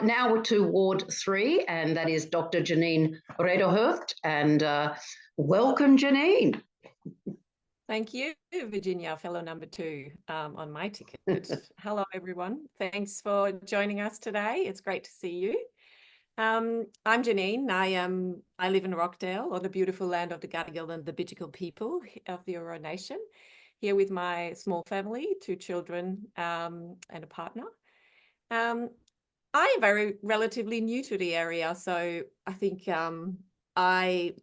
now to Ward 3, and that is Dr. Janine Rederhurst. And welcome, Janine. Thank you, Virginia, fellow number 2 on my ticket. Hello, everyone. Thanks for joining us today. It's great to see you. I'm Janine. I live in Rockdale on the beautiful land of the Gadigal and the Bidjigal people of the Eora Nation, here with my small family, 2 children and a partner. I am relatively new to the area, so I think I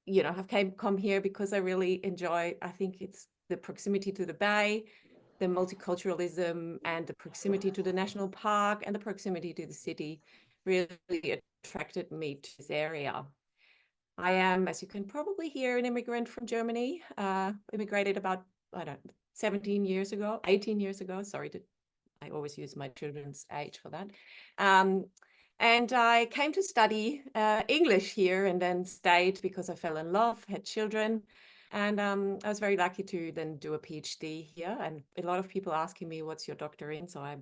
have come here because I really enjoy, I think it's the proximity to the bay, the multiculturalism and the proximity to the national park and the proximity to the city really attracted me to this area. I am, as you can probably hear, an immigrant from Germany, immigrated about, 18 years ago, sorry, I always use my children's age for that. And I came to study English here and then stayed because I fell in love, had children. And I was very lucky to then do a PhD here. And a lot of people asking me, what's your doctor in? So I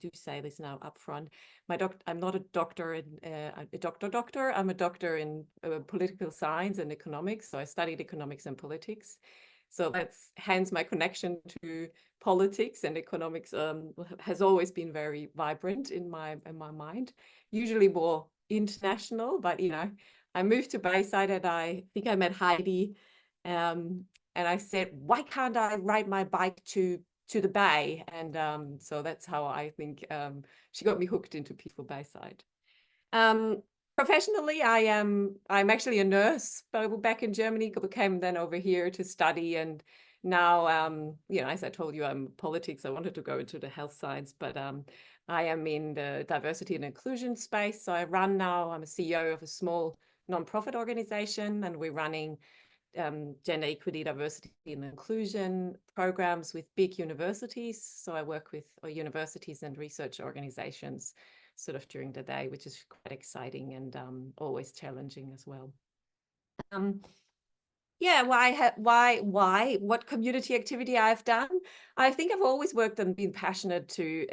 do say this now up front. I'm not a doctor in a doctor. I'm a doctor in political science and economics. So I studied economics and politics. So that's hence my connection to politics, and economics has always been very vibrant in my mind, usually more international. But I moved to Bayside and I think I met Heidi, and I said, why can't I ride my bike to the bay? And so that's how I think she got me hooked into Peaceful Bayside. Professionally, I'm actually a nurse, but back in Germany, came then over here to study. And now, as I told you, I'm politics. I wanted to go into the health science, but I am in the diversity and inclusion space. So I'm a CEO of a small nonprofit organization, and we're running gender equity, diversity and inclusion programs with big universities. So I work with universities and research organizations sort of during the day, which is quite exciting and always challenging as well. What community activity I've done? I think I've always worked and been passionate to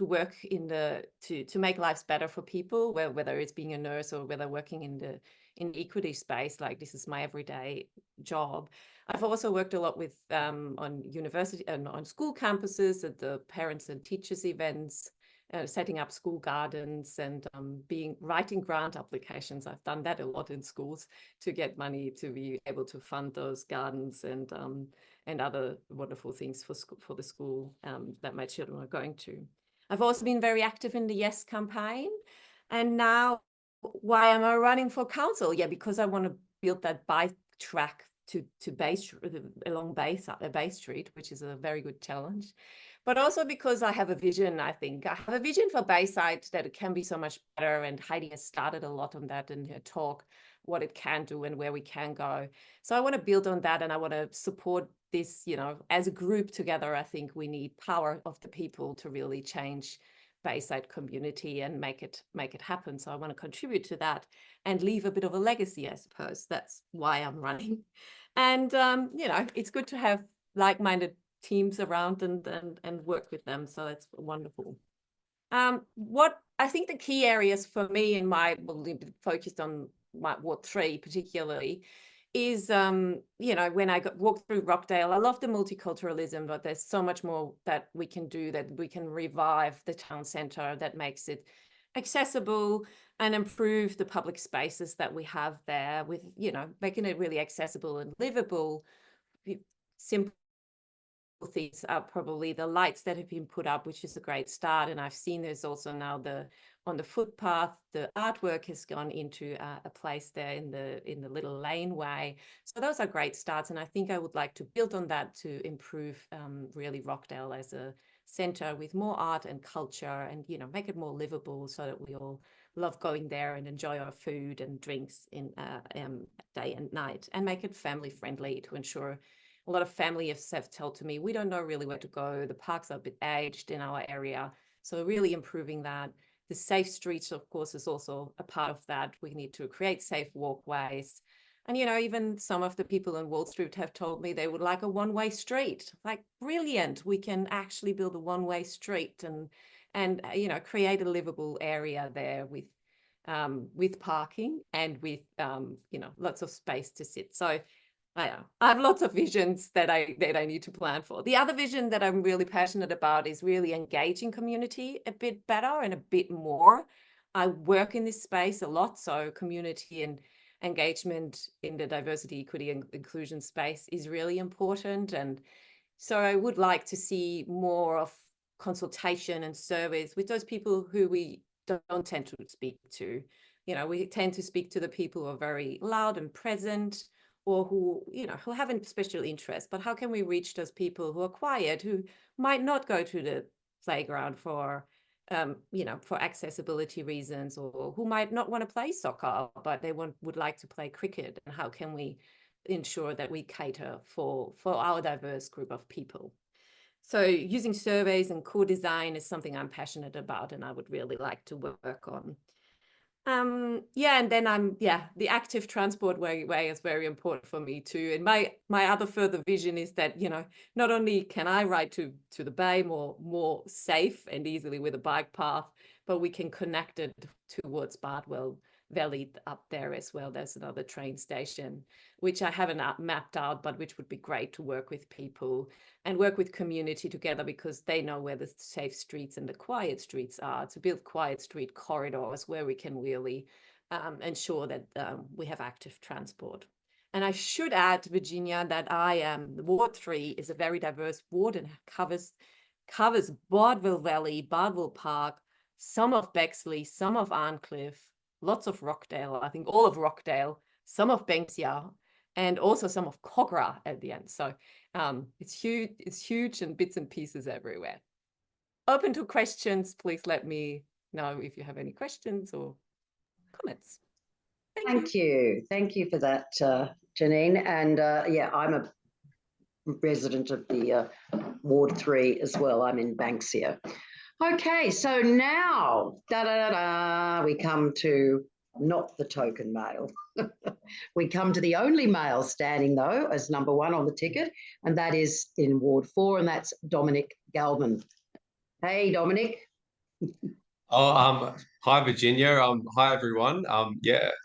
work to make lives better for people, whether it's being a nurse or whether working in the equity space. Like, this is my everyday job. I've also worked a lot with on university and on school campuses at the parents and teachers events, setting up school gardens and writing grant applications. I've done that a lot in schools to get money to be able to fund those gardens and other wonderful things for the school that my children are going to. I've also been very active in the Yes campaign. And now, why am I running for council? Yeah, because I want to build that bike track along Bay Street, which is a very good challenge. But also because I have a vision, I think. I have a vision for Bayside that it can be so much better, and Heidi has started a lot on that in her talk, what it can do and where we can go. So I want to build on that, and I want to support this, as a group together. I think we need power of the people to really change Bayside community and make it happen. So I want to contribute to that and leave a bit of a legacy, I suppose. That's why I'm running. And, it's good to have like-minded teams around and work with them. So that's wonderful. What I think the key areas for me in focused on my Ward 3 particularly is, when I walked through Rockdale, I love the multiculturalism, but there's so much more that we can do, that we can revive the town centre that makes it accessible and improve the public spaces that we have there with, making it really accessible and livable. Simple things are probably the lights that have been put up, which is a great start. And I've seen there's also now on the footpath, the artwork has gone into a place there in the little laneway. So those are great starts. And I think I would like to build on that to improve really Rockdale as a centre with more art and culture, and, make it more livable so that we all love going there and enjoy our food and drinks in day and night, and make it family friendly to ensure. A lot of families have told me, we don't know really where to go. The parks are a bit aged in our area. So really improving that. The safe streets, of course, is also a part of that. We need to create safe walkways. And, even some of the people in Wall Street have told me they would like a one-way street. Like, brilliant. We can actually build a one-way street and create a livable area there with parking and with lots of space to sit. So I have lots of visions that I need to plan for. The other vision that I'm really passionate about is really engaging community a bit better and a bit more. I work in this space a lot, so community and engagement in the diversity, equity, and inclusion space is really important. And so I would like to see more of consultation and surveys with those people who we don't tend to speak to. We tend to speak to the people who are very loud and present, or who haven't special interest. But how can we reach those people who are quiet, who might not go to the playground for accessibility reasons, or who might not want to play soccer, but they would like to play cricket? And how can we ensure that we cater for our diverse group of people? So using surveys and co-design is something I'm passionate about, and I would really like to work on. And then the active transport way is very important for me too. And my other further vision is that, not only can I ride to the bay more safe and easily with a bike path, but we can connect it towards Bardwell Valley up there as well. There's another train station, which I haven't mapped out, but which would be great to work with people and work with community together, because they know where the safe streets and the quiet streets are, to build quiet street corridors where we can really ensure that we have active transport. And I should add, Virginia, that Ward 3 is a very diverse ward and covers Bardwell Valley, Bardwell Park, some of Bexley, some of Arncliffe, lots of Rockdale, I think all of Rockdale, some of Banksia, and also some of Cogra at the end. So it's huge and bits and pieces everywhere. Open to questions. Please let me know if you have any questions or comments. Thank you. Thank you for that, Janine. And I'm a resident of the Ward 3 as well. I'm in Banksia. Okay, so now, we come to not the token male. We come to the only male standing, though, as number 1 on the ticket, and that is in Ward 4, and that's Dominic Galvin. Hey, Dominic. Hi, Virginia. Hi, everyone.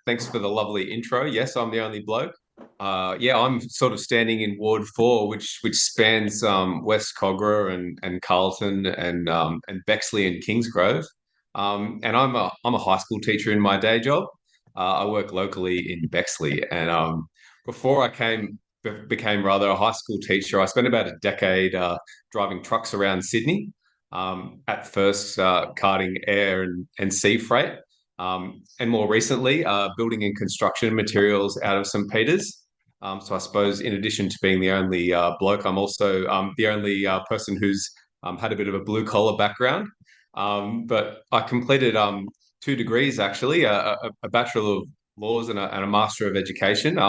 Thanks for the lovely intro. Yes, I'm the only bloke. I'm sort of standing in Ward 4, which spans West Cogra and Carlton and Bexley and Kingsgrove. And I'm a high school teacher in my day job. I work locally in Bexley, and before I became rather a high school teacher, I spent about a decade driving trucks around Sydney. At first, carting air and sea freight, and more recently, building and construction materials out of St. Peter's. So I suppose, in addition to being the only bloke, I'm also the only person who's had a bit of a blue-collar background. But I completed 2 degrees, actually, a Bachelor of Laws and a Master of Education.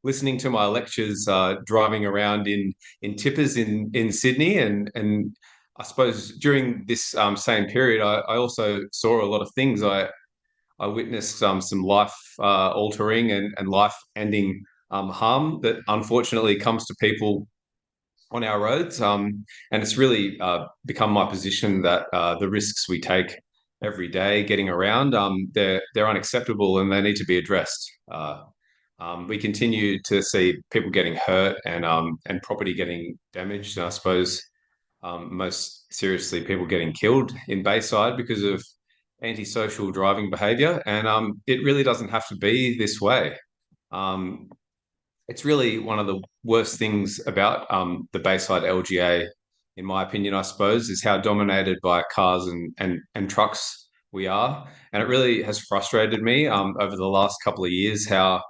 Listening to my lectures, driving around in tippers in Sydney, and I suppose during this same period, I also saw a lot of things. I witnessed some life altering and life ending harm that unfortunately comes to people on our roads. And it's really become my position that the risks we take every day getting around, they're unacceptable and they need to be addressed. We continue to see people getting hurt and property getting damaged. And I suppose most seriously, people getting killed in Bayside because of antisocial driving behaviour. And it really doesn't have to be this way. It's really one of the worst things about the Bayside LGA, in my opinion, I suppose, is how dominated by cars and trucks we are. And it really has frustrated me over the last couple of years how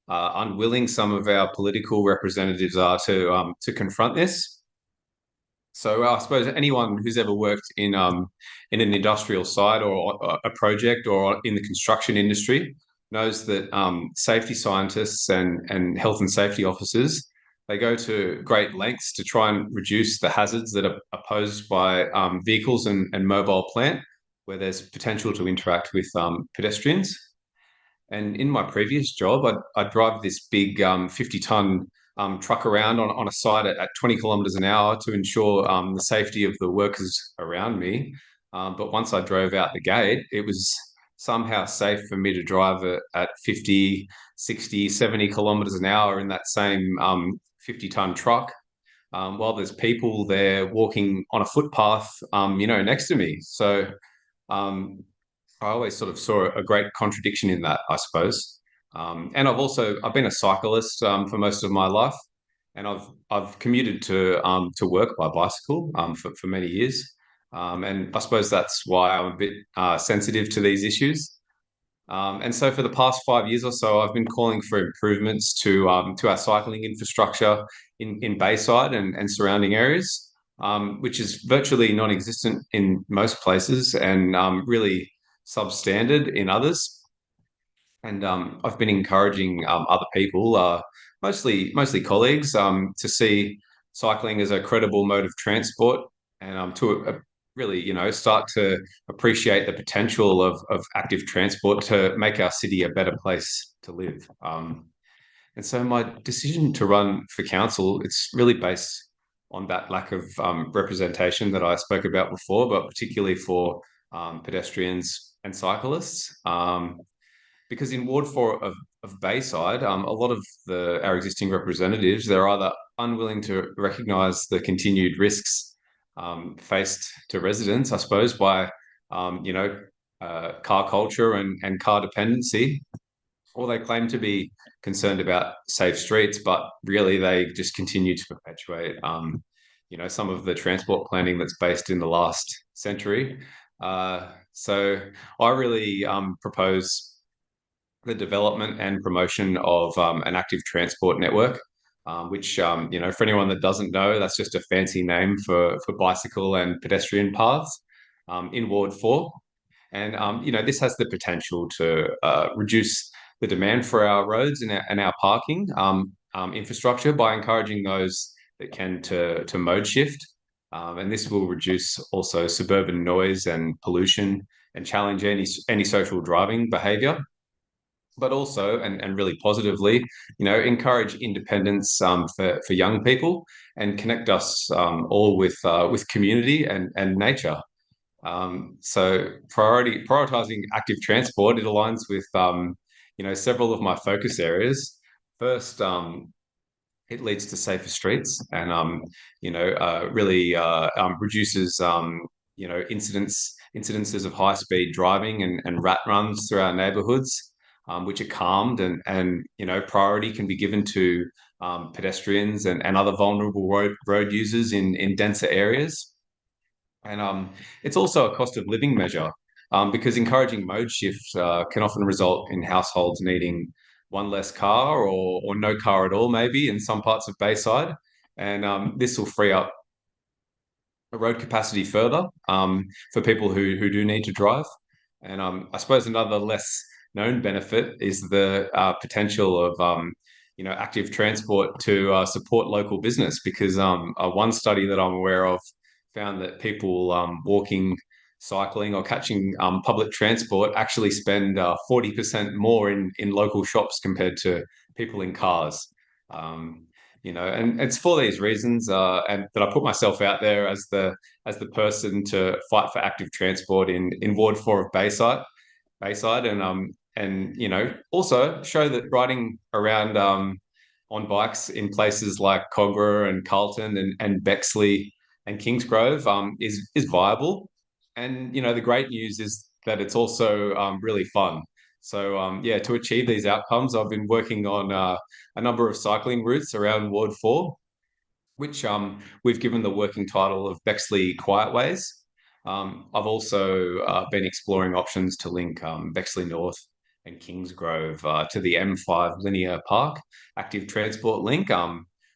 unwilling some of our political representatives are to confront this. So I suppose anyone who's ever worked in an industrial site or a project or in the construction industry knows that safety scientists and health and safety officers, they go to great lengths to try and reduce the hazards that are posed by vehicles and mobile plant where there's potential to interact with pedestrians. And in my previous job, I'd drive this big 50-ton truck around on a site at 20 kilometres an hour to ensure the safety of the workers around me. But once I drove out the gate, it was somehow safe for me to drive at 50, 60, 70 kilometers an hour in that same 50-ton truck, while there's people there walking on a footpath, next to me. So um, I always sort of saw a great contradiction in that, I suppose. And I've been a cyclist for most of my life, and I've commuted to work by bicycle for many years. And I suppose that's why I'm a bit sensitive to these issues. And so for the past 5 years or so, I've been calling for improvements to our cycling infrastructure in Bayside and surrounding areas, which is virtually non-existent in most places and really substandard in others. And I've been encouraging other people, mostly colleagues, to see cycling as a credible mode of transport and to really, start to appreciate the potential of active transport to make our city a better place to live. And so my decision to run for council, it's really based on that lack of representation that I spoke about before, but particularly for pedestrians and cyclists. Because in Ward 4 of Bayside, a lot of our existing representatives, they're either unwilling to recognise the continued risks faced to residents, I suppose, by car culture and car dependency, or they claim to be concerned about safe streets, but really they just continue to perpetuate, some of the transport planning that's based in the last century. So I really propose the development and promotion of an active transport network, which, for anyone that doesn't know, that's just a fancy name for bicycle and pedestrian paths in Ward 4. And, this has the potential to reduce the demand for our roads and our parking infrastructure by encouraging those that can to mode shift. And this will reduce also suburban noise and pollution and challenge any social driving behaviour, but also, and really positively, encourage independence for young people and connect us all with community and nature. So prioritizing active transport, it aligns with several of my focus areas. First, it leads to safer streets and really reduces incidences of high speed driving and rat runs through our neighborhoods, which are calmed, and priority can be given to pedestrians and other vulnerable road users in denser areas. And it's also a cost of living measure, because encouraging mode shift can often result in households needing one less car or no car at all, maybe in some parts of Bayside. And this will free up road capacity further for people who do need to drive. And I suppose another less known benefit is the potential of active transport to support local business, because one study that I'm aware of found that people walking, cycling, or catching public transport actually spend 40% more in local shops compared to people in cars. And it's for these reasons, and that I put myself out there as the person to fight for active transport in Ward 4 of Bayside, and also show that riding around on bikes in places like Cogra and Carlton and Bexley and Kingsgrove is viable. And the great news is that it's also really fun. So to achieve these outcomes, I've been working on a number of cycling routes around Ward 4, which we've given the working title of Bexley Quiet Ways. I've also been exploring options to link Bexley North and Kingsgrove to the M5 Linear Park active transport link,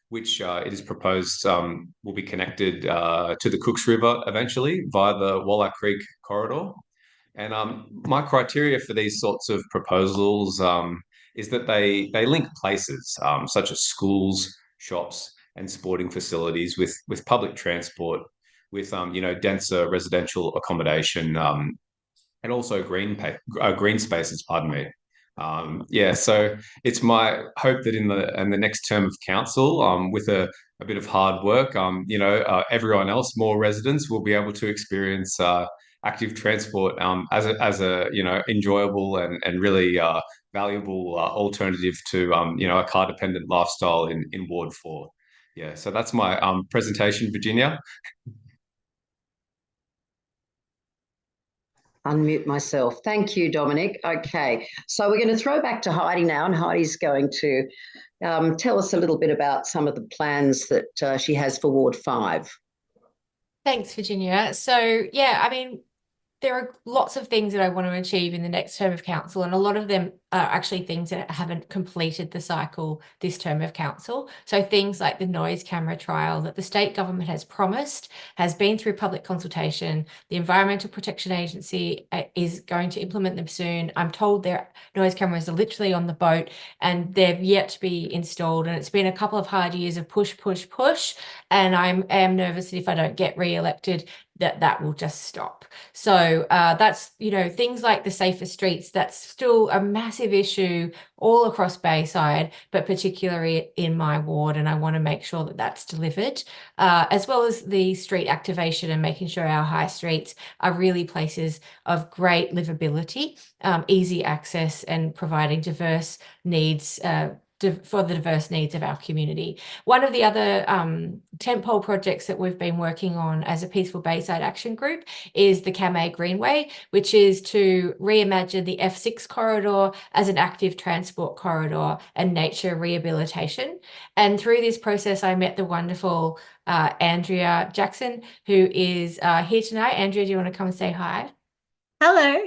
which it is proposed will be connected to the Cooks River eventually via the Walla Creek corridor. And my criteria for these sorts of proposals is that they link places such as schools, shops, and sporting facilities with public transport, with denser residential accommodation, and also green spaces. Pardon me. So it's my hope that in the next term of council, with a bit of hard work, everyone else, more residents, will be able to experience active transport as a enjoyable and really valuable alternative to a car dependent lifestyle in Ward 4. Yeah, so that's my presentation, Virginia. Unmute myself. Thank you, Dominic. Okay, so we're going to throw back to Heidi now, and Heidi's going to tell us a little bit about some of the plans that she has for Ward 5. Thanks, Virginia. So, yeah, I mean, there are lots of things that I want to achieve in the next term of council, and a lot of them are actually things that haven't completed the cycle this term of council. So things like the noise camera trial that the state government has promised has been through public consultation. The Environmental Protection Agency is going to implement them soon. I'm told their noise cameras are literally on the boat and they've yet to be installed. And it's been a couple of hard years of push, push, push. And I am nervous that if I don't get re-elected, that will just stop. So that's, things like the safer streets, that's still a massive issue all across Bayside, but particularly in my ward. And I want to make sure that that's delivered, as well as the street activation and making sure our high streets are really places of great livability, easy access, and providing diverse needs for the diverse needs of our community. One of the other tentpole projects that we've been working on as a Peaceful Bayside Action Group is the Kamay Greenway, which is to reimagine the F6 corridor as an active transport corridor and nature rehabilitation. And through this process, I met the wonderful Andrea Jackson, who is here tonight. Andrea, do you want to come and say hi? Hello.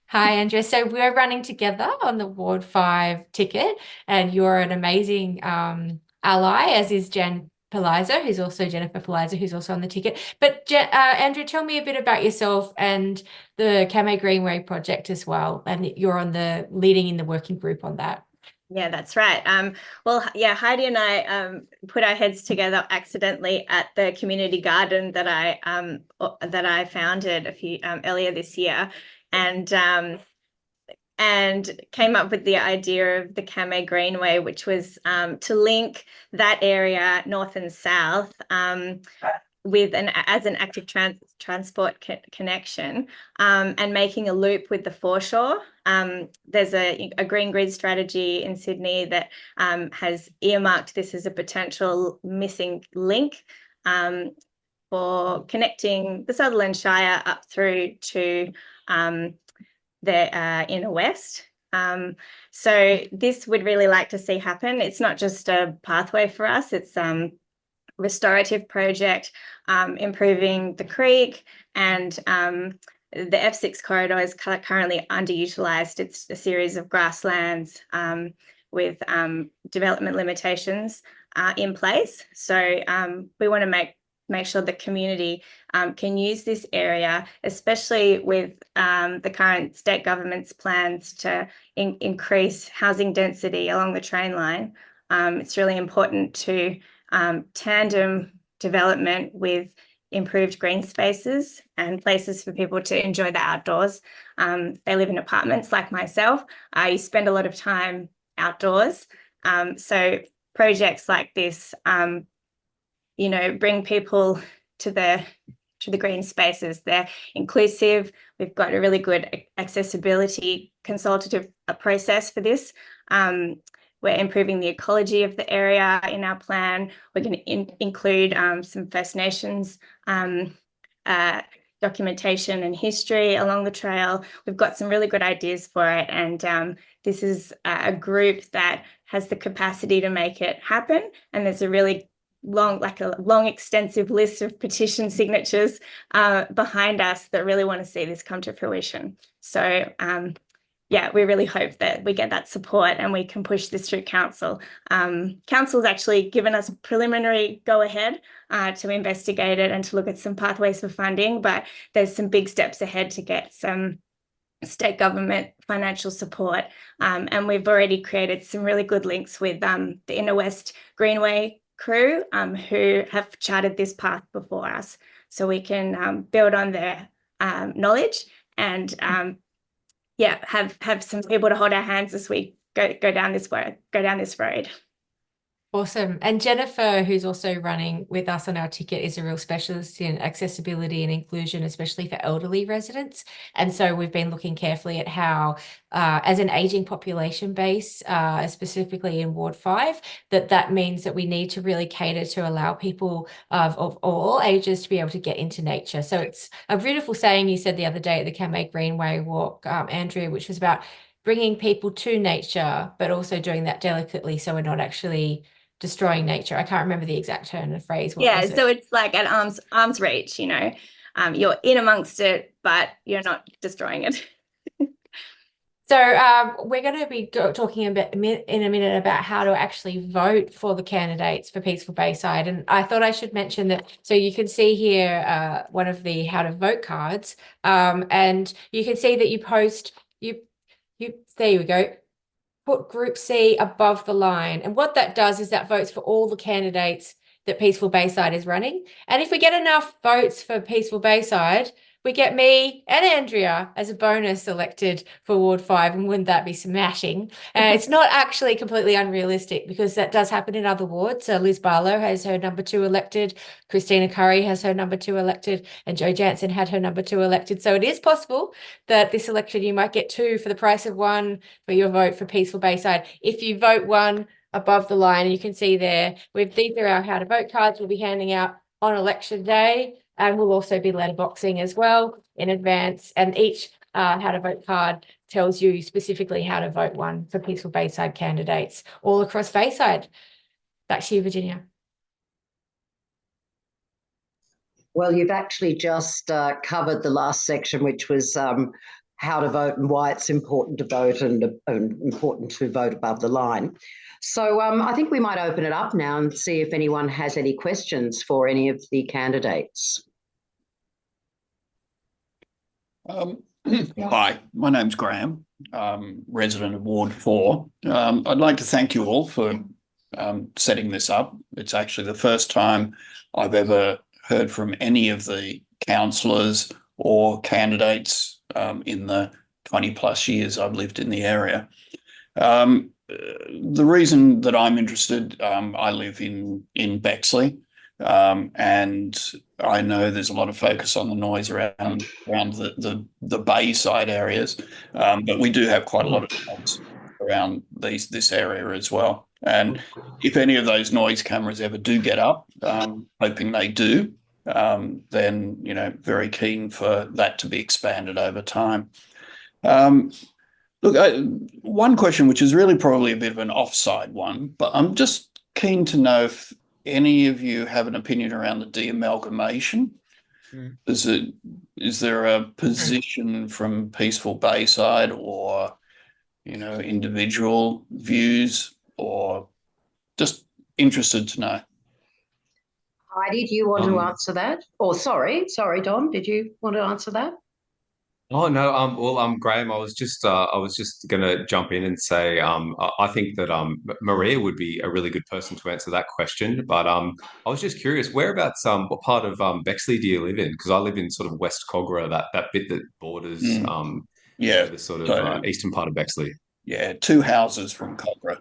Hi, Andrea. So we're running together on the Ward 5 ticket, and you're an amazing ally, as is Jennifer Palliser, who's also on the ticket. But Andrea, tell me a bit about yourself and the Kamay Greenway project as well, and you're leading in the working group on that. Yeah, that's right. Well, yeah, Heidi and I put our heads together accidentally at the community garden that I founded earlier this year, and came up with the idea of the Kamay Greenway, which was to link that area north and south as an active transport connection, and making a loop with the foreshore. There's a green grid strategy in Sydney that has earmarked this as a potential missing link for connecting the Sutherland Shire up through to the inner west. So this would really like to see happen. It's not just a pathway for us, it's restorative project, improving the creek, and the F6 corridor is currently underutilised. It's a series of grasslands with development limitations in place. So we want to make sure the community can use this area, especially with the current state government's plans to increase housing density along the train line. It's really important to tandem development with improved green spaces and places for people to enjoy the outdoors. They live in apartments like myself. You spend a lot of time outdoors. So projects like this bring people to the green spaces. They're inclusive. We've got a really good accessibility consultative process for this. We're improving the ecology of the area in our plan. We're going to include some First Nations documentation and history along the trail. We've got some really good ideas for it, and this is a group that has the capacity to make it happen. And there's a really long, extensive list of petition signatures behind us that really want to see this come to fruition. So yeah, we really hope that we get that support and we can push this through council. Council's actually given us a preliminary go-ahead to investigate it and to look at some pathways for funding, but there's some big steps ahead to get some state government financial support. And we've already created some really good links with the Inner West Greenway crew who have charted this path before us, so we can build on their knowledge and have some people to hold our hands as we go down this road. Awesome. And Jennifer, who's also running with us on our ticket, is a real specialist in accessibility and inclusion, especially for elderly residents. And so we've been looking carefully at how, as an aging population base, specifically in Ward 5, that means that we need to really cater to allow people of all ages to be able to get into nature. So it's a beautiful saying you said the other day at the Camay Greenway walk, Andrea, which was about bringing people to nature, but also doing that delicately so we're not actually destroying nature. I can't remember the exact turn of phrase. What was it? So it's like at arm's reach, you know. You're in amongst it, but you're not destroying it. So we're going to be talking a bit in a minute about how to actually vote for the candidates for Peaceful Bayside. And I thought I should mention that, so you can see here one of the how to vote cards, and you can see that you post, there you go, put Group C above the line. And what that does is that votes for all the candidates that Peaceful Bayside is running. And if we get enough votes for Peaceful Bayside, we get me and Andrea as a bonus elected for Ward 5, and wouldn't that be smashing? It's not actually completely unrealistic, because that does happen in other wards. Liz Barlow has her number 2 elected, Christina Curry has her number 2 elected, and Jo Jansen had her number 2 elected. So it is possible that this election you might get 2 for the price of 1 for your vote for Peaceful Bayside. If you vote 1 above the line, and you can see there, these are our how to vote cards we'll be handing out on election day. And we'll also be letterboxing as well in advance. And each how to vote card tells you specifically how to vote 1 for Peaceful Bayside candidates all across Bayside. Back to you, Virginia. Well, you've actually just covered the last section, which was how to vote and why it's important to vote and important to vote above the line. So I think we might open it up now and see if anyone has any questions for any of the candidates. Hi, my name's Graham, resident of Ward 4. I'd like to thank you all for setting this up. It's actually the first time I've ever heard from any of the councillors or candidates in the 20 plus years I've lived in the area. The reason that I'm interested, I live in Bexley, and I know there's a lot of focus on the noise around the Bayside areas, but we do have quite a lot of noise around this area as well. And if any of those noise cameras ever do get up, hoping they do, then, you know, very keen for that to be expanded over time. Look, one question, which is really probably a bit of an offside one, but I'm just keen to know if any of you have an opinion around the de-amalgamation. Is there a position from Peaceful Bayside, or, you know, individual views, or just interested to know? Heidi, do you want to answer that? Or sorry, Don, did you want to answer that? Oh no, well, Graham, I was just gonna jump in and say, I think that Maria would be a really good person to answer that question. But I was just curious, whereabouts, what part of Bexley do you live in? Because I live in sort of West Cogra, that bit that borders, the sort of eastern part of Bexley. Yeah, 2 houses from Cogra,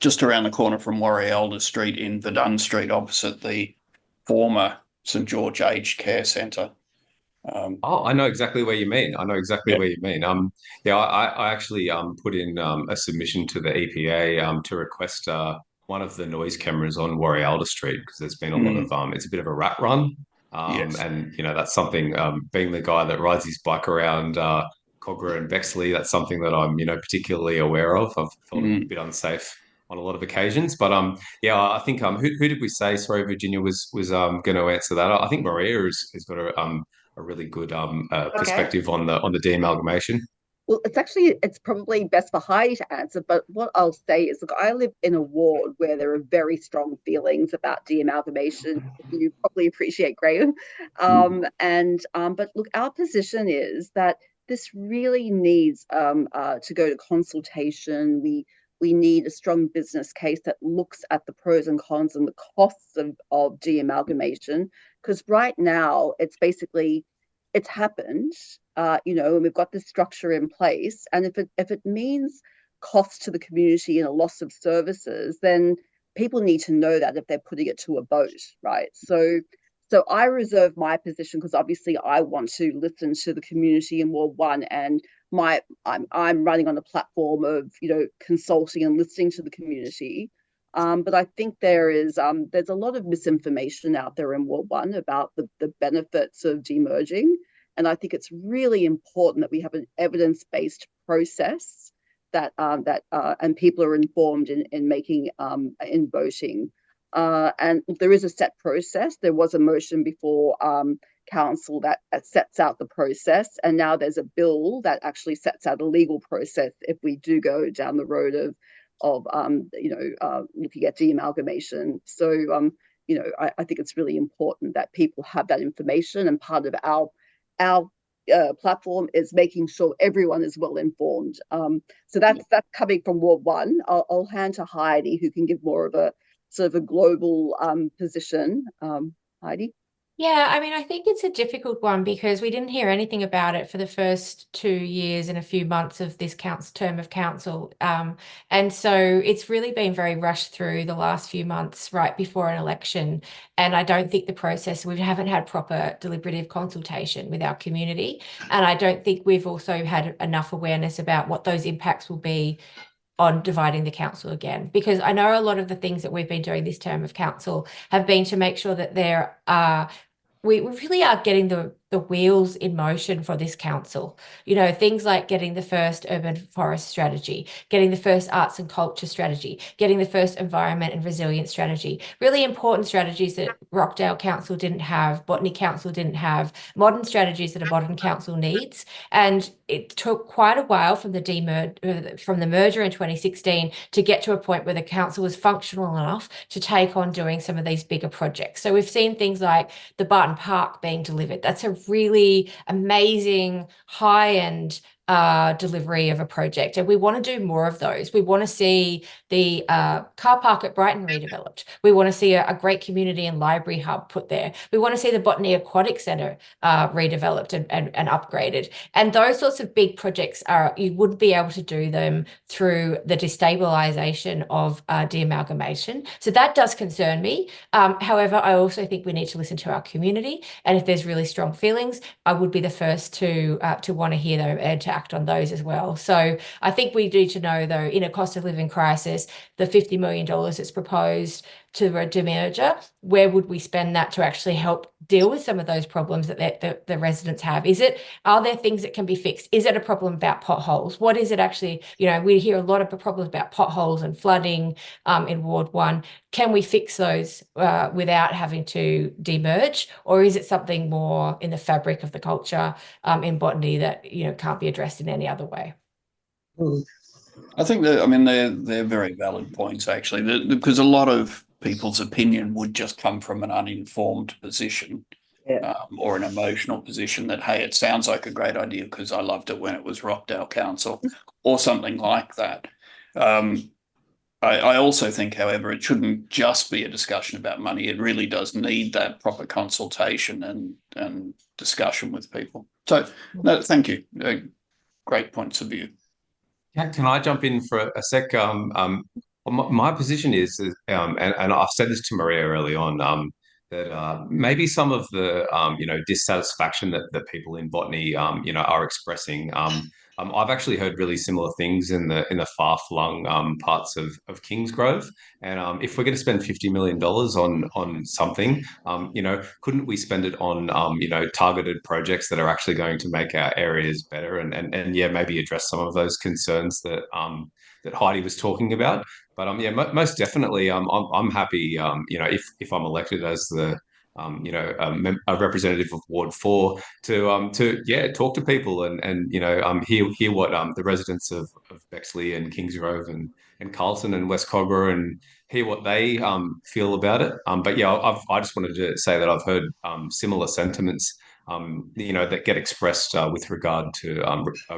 just around the corner from Warialda Street in Verdun Street, opposite the former St George Aged Care Centre. I know exactly where you mean. I actually put in a submission to the EPA to request one of the noise cameras on Warialda Street, because there's been a lot of it's a bit of a rat run, and you know, that's something, being the guy that rides his bike around Cogra and Bexley, that's something that I'm, you know, particularly aware of. I've felt a bit unsafe on a lot of occasions, but I think who did we say? Sorry, Virginia was going to answer that. I think Maria has got a really good perspective on the de-amalgamation. Well, it's probably best for Heidi to answer, but what I'll say is, look, I live in a ward where there are very strong feelings about de-amalgamation. You probably appreciate, Graham. But look, our position is that this really needs to go to consultation. We need a strong business case that looks at the pros and cons and the costs of de-amalgamation, because right now it's happened, and we've got this structure in place. And if it means cost to the community and a loss of services, then people need to know that if they're putting it to a vote, right? So I reserve my position because obviously I want to listen to the community in Ward 1, and I'm running on a platform of, you know, consulting and listening to the community. But I think there's a lot of misinformation out there in Ward 1 about the benefits of demerging. And I think it's really important that we have an evidence-based process that and people are informed in making in voting. And there is a set process. There was a motion before council that sets out the process, and now there's a bill that actually sets out a legal process if we do go down the road of looking at de-amalgamation. So I think it's really important that people have that information, and part of our platform is making sure everyone is well informed. So that's coming from Ward 1. I'll hand to Heidi, who can give more of a sort of a global position. Heidi? Yeah, I mean, I think it's a difficult one because we didn't hear anything about it for the first 2 years and a few months of this term of council. And so it's really been very rushed through the last few months right before an election. And I don't think we haven't had proper deliberative consultation with our community. And I don't think we've also had enough awareness about what those impacts will be on dividing the council again, because I know a lot of the things that we've been doing this term of council have been to make sure that we really are getting the wheels in motion for this council. You know, things like getting the first urban forest strategy, getting the first arts and culture strategy, getting the first environment and resilience strategy, really important strategies that Rockdale Council didn't have, Botany Council didn't have, modern strategies that a modern council needs. And it took quite a while from the merger in 2016 to get to a point where the council was functional enough to take on doing some of these bigger projects. So we've seen things like the Barton Park being delivered. That's a really amazing high-end delivery of a project, and we want to do more of those. We want to see the car park at Brighton redeveloped. We want to see a great community and library hub put there. We want to see the Botany Aquatic Centre redeveloped and upgraded. And those sorts of big projects you wouldn't be able to do them through the destabilisation of de-amalgamation. So that does concern me. However, I also think we need to listen to our community, and if there's really strong feelings, I would be the first to want to hear them and to act on those as well. So I think we need to know, though, in a cost of living crisis, the $50 million that's proposed to a demerger, where would we spend that to actually help deal with some of those problems that the residents have? Are there things that can be fixed? Is it a problem about potholes? What is it actually? You know, we hear a lot of problems about potholes and flooding in Ward 1. Can we fix those without having to demerge, or is it something more in the fabric of the culture in Botany that, you know, can't be addressed in any other way? I think they're very valid points, actually, because a lot of people's opinion would just come from an uninformed position. Yeah. Or an emotional position that, hey, it sounds like a great idea because I loved it when it was Rockdale Council, or something like that. I also think, however, it shouldn't just be a discussion about money. It really does need that proper consultation and discussion with people. So, no, thank you. Great points of view. Can I jump in for a sec? My position is, and I've said this to Maria early on, that maybe some of the dissatisfaction that people in Botany are expressing. I've actually heard really similar things in the far-flung parts of Kingsgrove. And if we're going to spend $50 million on something, couldn't we spend it on targeted projects that are actually going to make our areas better and maybe address some of those concerns that Heidi was talking about. But most definitely, I'm happy. If I'm elected as the a representative of Ward 4 to talk to people and hear what the residents of Bexley and Kingsgrove and Carlton and West Cogra and hear what they feel about it. I just wanted to say that I've heard similar sentiments that get expressed with regard to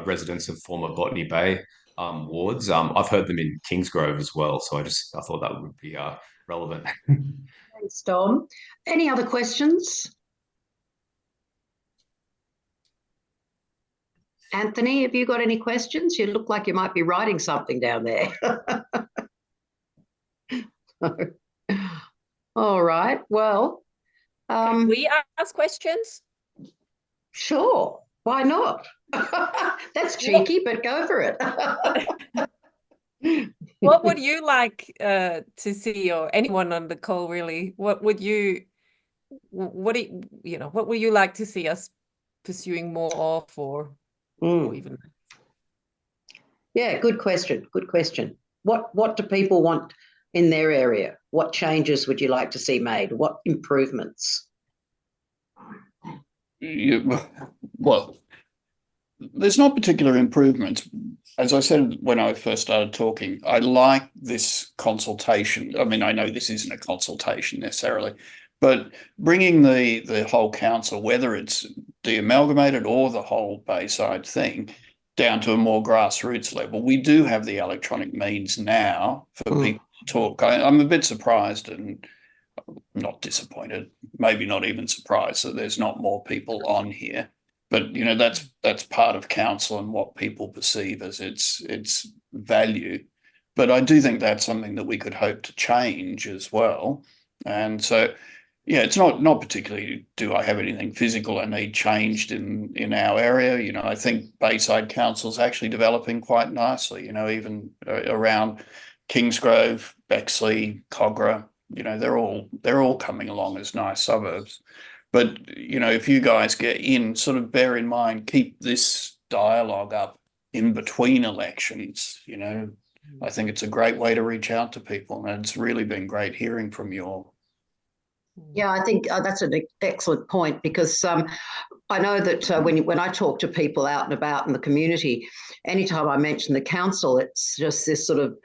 residents of former Botany Bay wards. I've heard them in Kingsgrove as well, so I thought that would be relevant. Thanks, Dom. Any other questions? Anthony, have you got any questions? You look like you might be writing something down there. All right. Well, Can we ask questions? sure. Why not? That's cheeky, but go for it. What would you like to see, or anyone on the call really? What would you, what do you know, what would you like to see us pursuing more of, or even? Yeah, good question. Good question. What do people want in their area? What changes would you like to see made? What improvements? Well, there's not particular improvements. As I said when I first started talking, I like this consultation. I mean, I know this isn't a consultation necessarily, but bringing the whole council, whether it's de-amalgamated or the whole Bayside thing, down to a more grassroots level. We do have the electronic means now for people to talk. I'm a bit surprised and not disappointed, maybe not even surprised that there's not more people on here. But you know, that's part of council and what people perceive as its value. But I do think that's something that we could hope to change as well. And so, yeah, it's not particularly do I have anything physical I need changed in our area. You know, I think Bayside Council's actually developing quite nicely. You know, even around Kingsgrove, Bexley, Cogra. You know, they're all coming along as nice suburbs. But, you know, if you guys get in, sort of bear in mind, keep this dialogue up in between elections, you know. I think it's a great way to reach out to people, and it's really been great hearing from you all. Yeah, I think that's an excellent point, because I know that when I talk to people out and about in the community, anytime I mention the council, it's just this sort of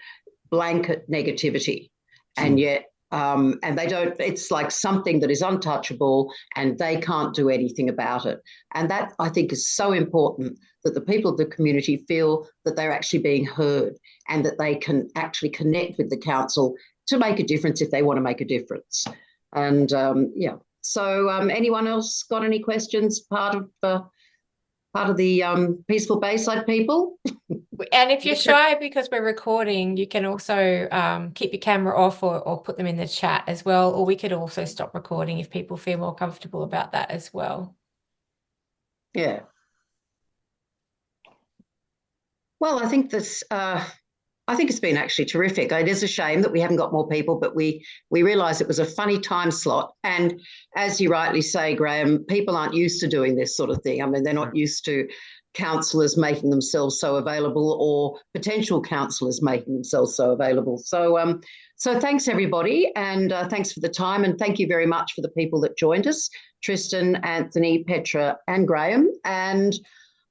blanket negativity. And yet, and they don't, it's like something that is untouchable and they can't do anything about it. And that, I think, is so important, that the people of the community feel that they're actually being heard and that they can actually connect with the council to make a difference if they want to make a difference. And yeah, so anyone else got any questions? Part of the Peaceful Bayside people? And if you're shy because we're recording, you can also keep your camera off or put them in the chat as well. Or we could also stop recording if people feel more comfortable about that as well. Yeah. Well, I think this. I think it's been actually terrific. It is a shame that we haven't got more people, but we realised it was a funny time slot. And as you rightly say, Graham, people aren't used to doing this sort of thing. I mean, they're not used to councillors making themselves so available, or potential councillors making themselves so available. So, so thanks everybody, and thanks for the time, and thank you very much for the people that joined us, Tristan, Anthony, Petra, and Graham. And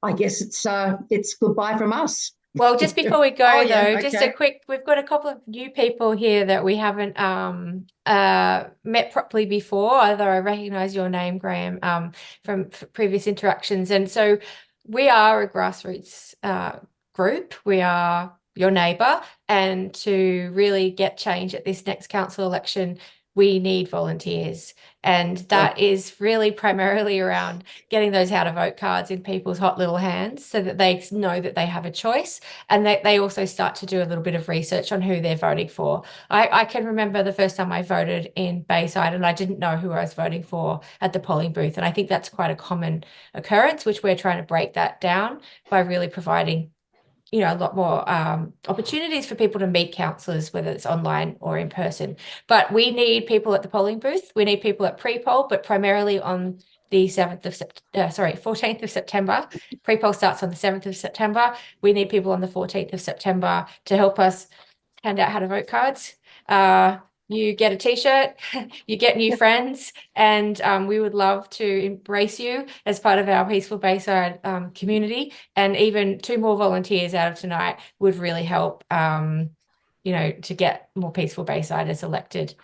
I guess it's goodbye from us. Well, just before we go, yeah, though, just a quick, we've got a couple of new people here that we haven't met properly before, although I recognise your name, Graham, from previous interactions. And so we are a grassroots group. We are your neighbour, and to really get change at this next council election, we need volunteers. And that is really primarily around getting those how to vote cards in people's hot little hands so that they know that they have a choice, and that they also start to do a little bit of research on who they're voting for. I can remember the first time I voted in Bayside and I didn't know who I was voting for at the polling booth. And I think that's quite a common occurrence, which we're trying to break that down by really providing, you know, a lot more opportunities for people to meet councillors, whether it's online or in person. But we need people at the polling booth. We need people at pre-poll, but primarily on the 14th of September. Pre-poll starts on the 7th of September. We need people on the 14th of September to help us hand out how to vote cards. You get a t-shirt, you get new friends, and we would love to embrace you as part of our Peaceful Bayside community. And even 2 more volunteers out of tonight would really help, you know, to get more Peaceful Baysiders elected